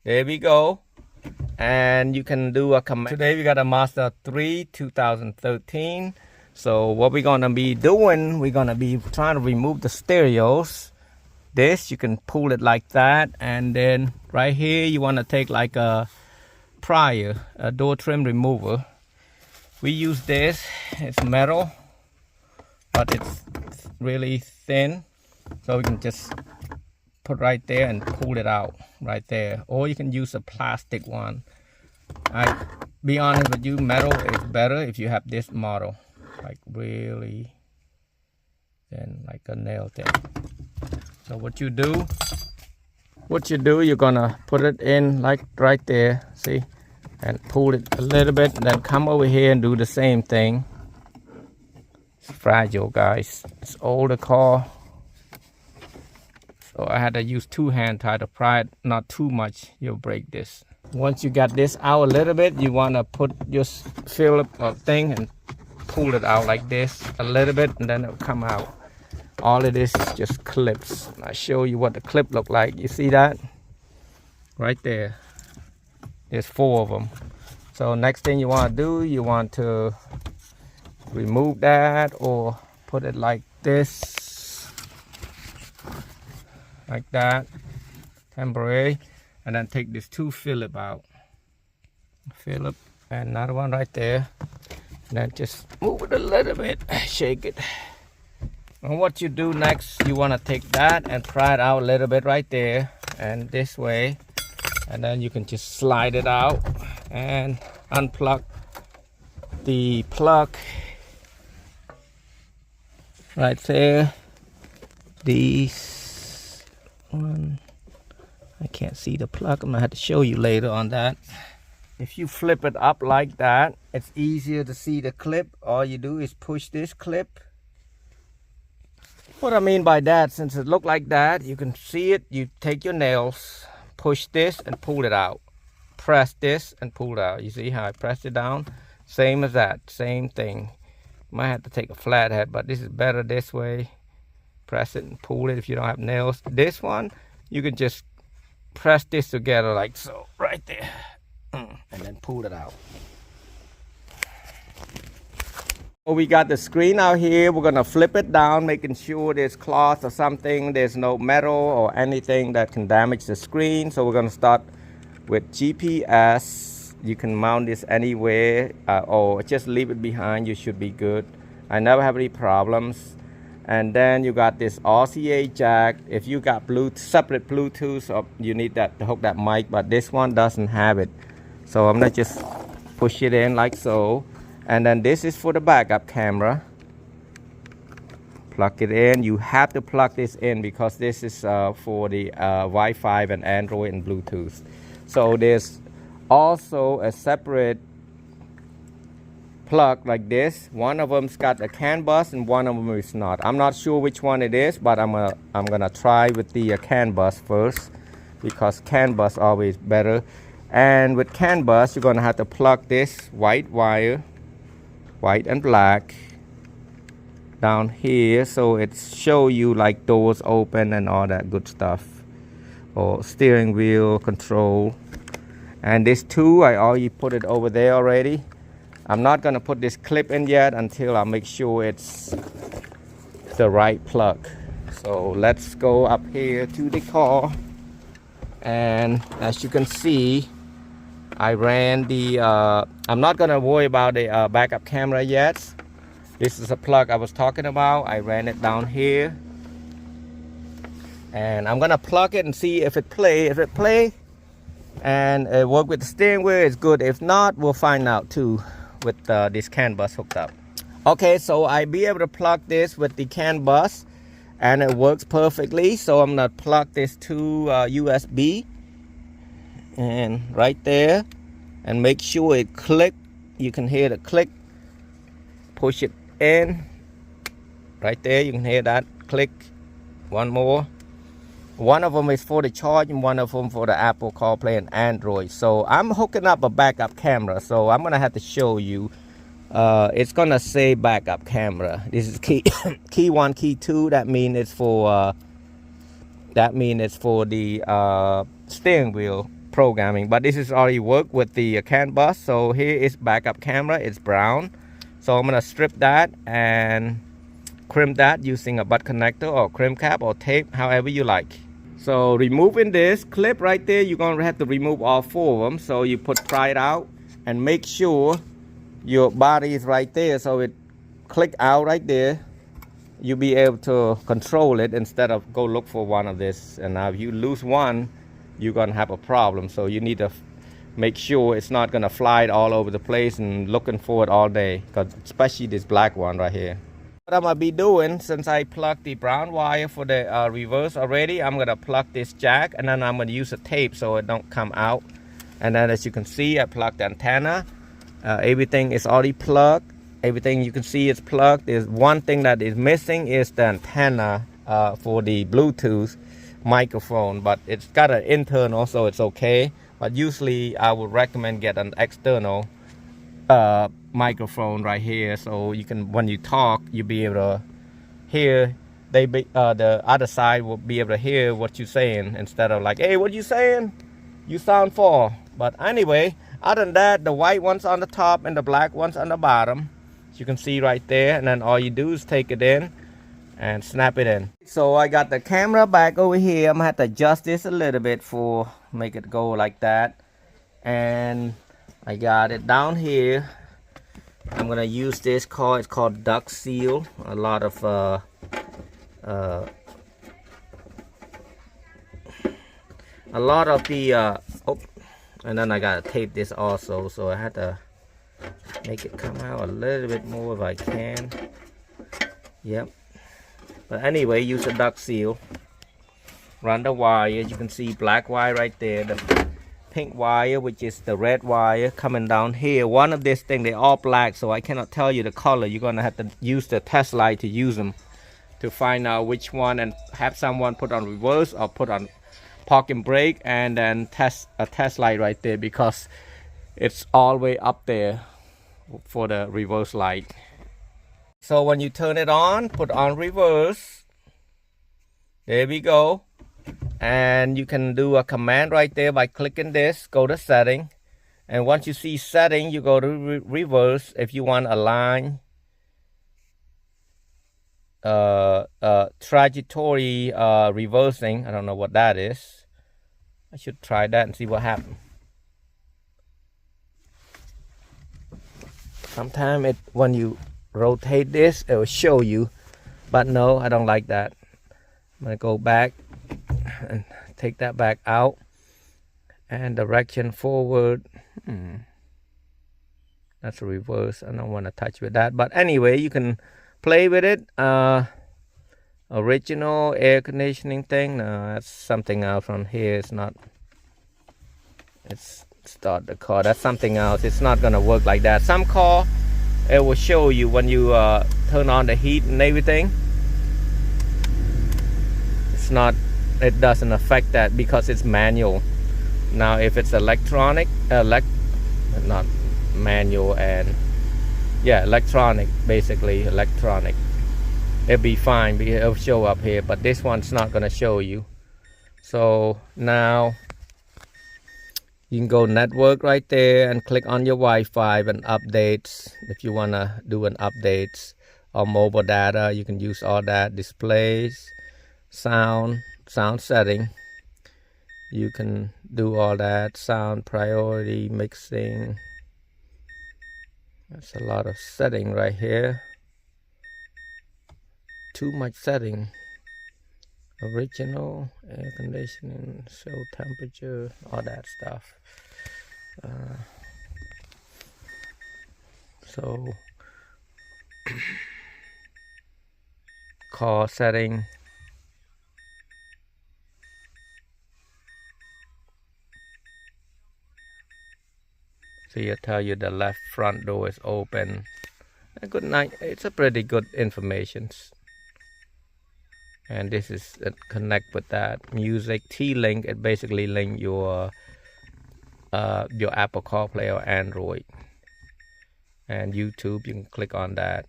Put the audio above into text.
There we go. And you can do a command. Today we got a Mazda 3 2013. So what we're gonna be doing, we're gonna be trying to remove the stereos. This, you can pull it like that, and then right here you want to take like a prior, a door trim remover. We use this. It's metal, but it's really thin, so we can just put right there and pull it out right there. Or you can use a plastic one. I be honest with you, metal is better if you have this model, like really thin, like a nail thin. So what you do, you're gonna put it in like right there, see, and pull it a little bit, and then come over here and do the same thing. It's fragile, guys. It's older car, so I had to use two hand tie to pry it, not too much. You'll break this. Once you got this out a little bit, you wanna put your Philip thing and pull it out like this a little bit, and then it'll come out. All of this is just clips. I'll show you what the clip look like. You see that? Right there. There's 4 of them. So next thing you want to do, you want to remove that or put it like this. Like that. Temporary. And then take this 2 Philip out. Philip. And another one right there. And then just move it a little bit. Shake it. And what you do next, you want to take that and pry it out a little bit right there and this way, and then you can just slide it out and unplug the plug right there. These one, I can't see the plug. I'm gonna have to show you later on that. If you flip it up like that, it's easier to see the clip. All you do is push this clip. What I mean by that, since it look like that, you can see it. You take your nails, push this and pull it out. Press this and pull it out. You see how I pressed it down? Same as that, same thing. Might have to take a flathead, but this is better this way. Press it and pull it if you don't have nails. This one, you can just press this together like so, right there. And then pull it out. We got the screen out here. We're gonna flip it down, making sure there's cloth or something, there's no metal or anything that can damage the screen. So we're gonna start with GPS. You can mount this anywhere or just leave it behind. You should be good. I never have any problems. And then you got this RCA jack. If you got separate Bluetooth, or you need that to hook that mic, but this one doesn't have it. So I'm gonna just push it in like so. And then this is for the backup camera. Plug it in. You have to plug this in because this is for the Wi-Fi and Android and Bluetooth. So there's also a separate plug like this. One of them's got a CAN bus and one of them is not. I'm not sure which one it is, but I'm gonna try with the CAN bus first because CAN bus always better. And with CAN bus, you're gonna have to plug this white wire, white and black, down here, so it show you like doors open and all that good stuff, or steering wheel control. And this 2, I already put it over there already. I'm not gonna put this clip in yet until I make sure it's the right plug. So let's go up here to the car, and as you can see, I ran the, I'm not gonna worry about the backup camera yet. This is a plug I was talking about. I ran it down here. And I'm gonna plug it and see if it play. If it play and it work with the steering wheel, it's good. If not, we'll find out too with this CAN bus hooked up. Okay, so I be able to plug this with the CAN bus and it works perfectly. So I'm gonna plug this to USB. And right there, and make sure it click. You can hear the click. Push it in right there. You can hear that click. One more. One of them is for the charge and one of them for the Apple CarPlay and Android. So I'm hooking up a backup camera, so I'm gonna have to show you. It's gonna say backup camera. This is key key 1, key 2. That means it's for the steering wheel programming, but this is already worked with the CAN bus. So here is backup camera, it's brown. So I'm gonna strip that and crimp that using a butt connector or crimp cap or tape, however you like. So removing this clip right there, you're gonna have to remove all 4 of them. So you pry it out and make sure your body is right there, so it click out right there. You'll be able to control it instead of go look for one of this. And now if you lose one, you're gonna have a problem. So you need to make sure it's not gonna fly all over the place and looking for it all day, because especially this black one right here. What I'm gonna be doing, since I plugged the brown wire for the reverse already, I'm gonna plug this jack, and then I'm gonna use a tape so it don't come out. And then as you can see, I plugged the antenna. Everything is already plugged. Everything you can see is plugged. There's one thing that is missing is the antenna for the Bluetooth microphone, but it's got an internal, so it's okay. But usually I would recommend get an external microphone right here, so you can, when you talk, you'll be able to hear. The other side will be able to hear what you're saying instead of like, hey, what you saying? You sound far. But anyway, other than that, the white one's on the top and the black one's on the bottom. You can see right there, and then all you do is take it in and snap it in. So I got the camera back over here. I'm gonna have to adjust this a little bit for make it go like that. And I got it down here. I'm gonna use this cord. It's called duck seal. A lot of the and then I gotta tape this also, so I had to make it come out a little bit more if I can. Yep. But anyway, use a duck seal. Run the wire. You can see black wire right there. The pink wire, which is the red wire, coming down here. One of this thing, they're all black, so I cannot tell you the color. You're gonna have to use the test light to use them to find out which one, and have someone put on reverse or put on parking brake, and then test a test light right there, because it's all the way up there for the reverse light. So when you turn it on, put on reverse. There we go. And you can do a command right there by clicking this, go to setting. And once you see setting, you go to reverse. If you want a line, trajectory reversing, I don't know what that is. I should try that and see what happens. Sometimes when you rotate this, it will show you, but no, I don't like that. I'm gonna go back and take that back out, and direction forward. That's a reverse. I don't want to touch with that, but anyway, you can play with it. Original air conditioning thing, no, that's something else from here. It's not. It's start the car, that's something else. It's not gonna work like that. Some car, it will show you when you turn on the heat and everything. It's not, it doesn't affect that because it's manual. Now if it's electronic, not manual, and yeah, electronic, basically electronic, it'll be fine because it'll show up here, but this one's not gonna show you. So now you can go network right there and click on your Wi-Fi and updates. If you want to do an updates or mobile data, you can use all that. Displays, sound setting. You can do all that. Sound priority, mixing. That's a lot of setting right here. Too much setting. Original, air conditioning, show temperature, all that stuff. So car setting. So you tell you the left front door is open. Good night. It's a pretty good information. And this is connect with that music. T-Link, it basically link your Apple CarPlay or Android. And YouTube, you can click on that.